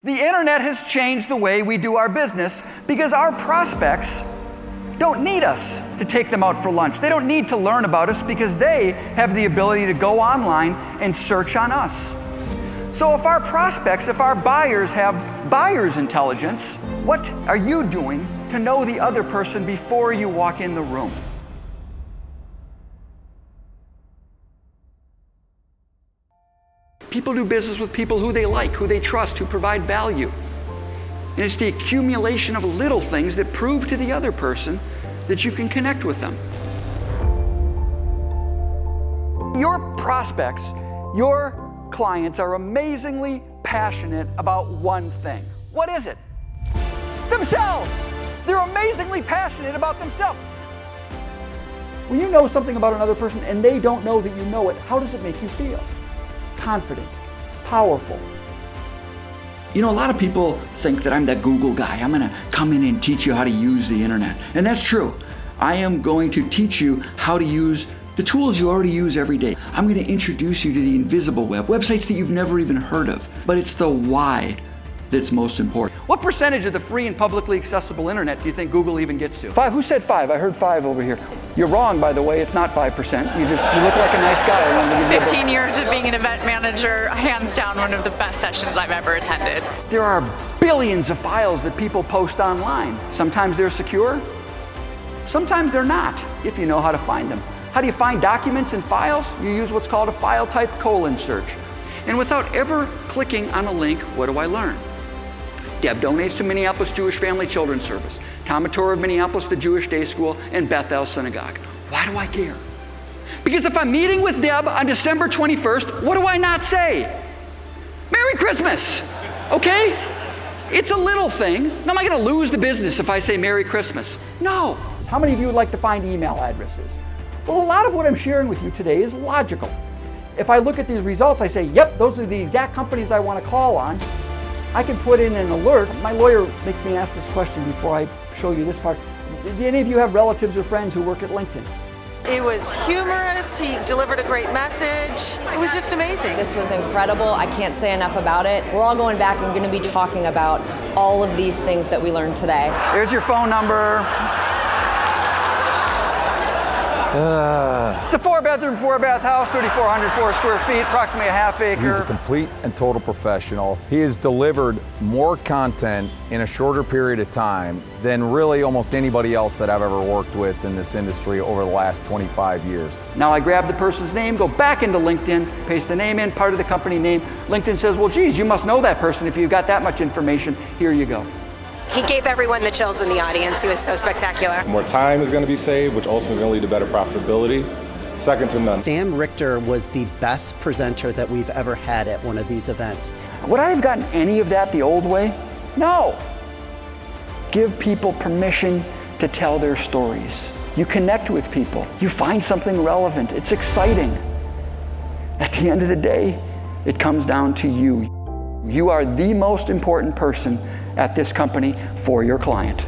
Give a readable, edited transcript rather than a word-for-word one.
The internet has changed the way we do our business because our prospects don't need us to take them out for lunch. They don't need to learn about us because they have the ability to go online and search on us. So if our prospects, if our buyers have buyer's intelligence, what are you doing to know the other person before you walk in the room? People do business with people who they like, who they trust, who provide value. And it's the accumulation of little things that prove to the other person that you can connect with them. Your prospects, your clients are amazingly passionate about one thing. What is it? Themselves! They're amazingly passionate about themselves. When you know something about another person and they don't know that you know it, how does it make you feel? Confident, powerful. You know, a lot of people think that I'm that Google guy. I'm going to come in and teach you how to use the internet. And that's true. I am going to teach you how to use the tools you already use every day. I'm going to introduce you to the invisible web, websites that you've never even heard of. But it's the why that's most important. What percentage of the free and publicly accessible internet do you think Google even gets to? 5? Who said 5? I heard 5 over here. You're wrong, by the way. It's not 5%. You look like a nice guy. I wanted to give you 15 years of being an event manager, hands down one of the best sessions I've ever attended. There are billions of files that people post online. Sometimes they're secure, sometimes they're not, if you know how to find them. How do you find documents and files? You use what's called a file type colon search. And without ever clicking on a link, what do I learn? Deb donates to Minneapolis Jewish Family Children's Service, Tom Mator of Minneapolis, the Jewish Day School, and Bethel Synagogue. Why do I care? Because if I'm meeting with Deb on December 21st, what do I not say? Merry Christmas, okay? It's a little thing. Now, am I gonna lose the business if I say Merry Christmas? No. How many of you would like to find email addresses? Well, a lot of what I'm sharing with you today is logical. If I look at these results, I say, yep, those are the exact companies I want to call on. I can put in an alert. My lawyer makes me ask this question before I show you this part. Do any of you have relatives or friends who work at LinkedIn? It was humorous. He delivered a great message. It was just amazing. This was incredible. I can't say enough about it. We're all going back and going to be talking about all of these things that we learned today. There's your phone number. It's a 4-bedroom, 4-bath house, 3,404 square feet, approximately a half acre. He's a complete and total professional. He has delivered more content in a shorter period of time than really almost anybody else that I've ever worked with in this industry over the last 25 years. Now I grab the person's name, go back into LinkedIn, paste the name in, part of the company name. LinkedIn says, well, geez, you must know that person if you've got that much information. Here you go. He gave everyone the chills in the audience. He was so spectacular. More time is going to be saved, which ultimately is going to lead to better profitability. Second to none. Sam Richter was the best presenter that we've ever had at one of these events. Would I have gotten any of that the old way? No. Give people permission to tell their stories. You connect with people. You find something relevant. It's exciting. At the end of the day, it comes down to you. You are the most important person at this company for your client.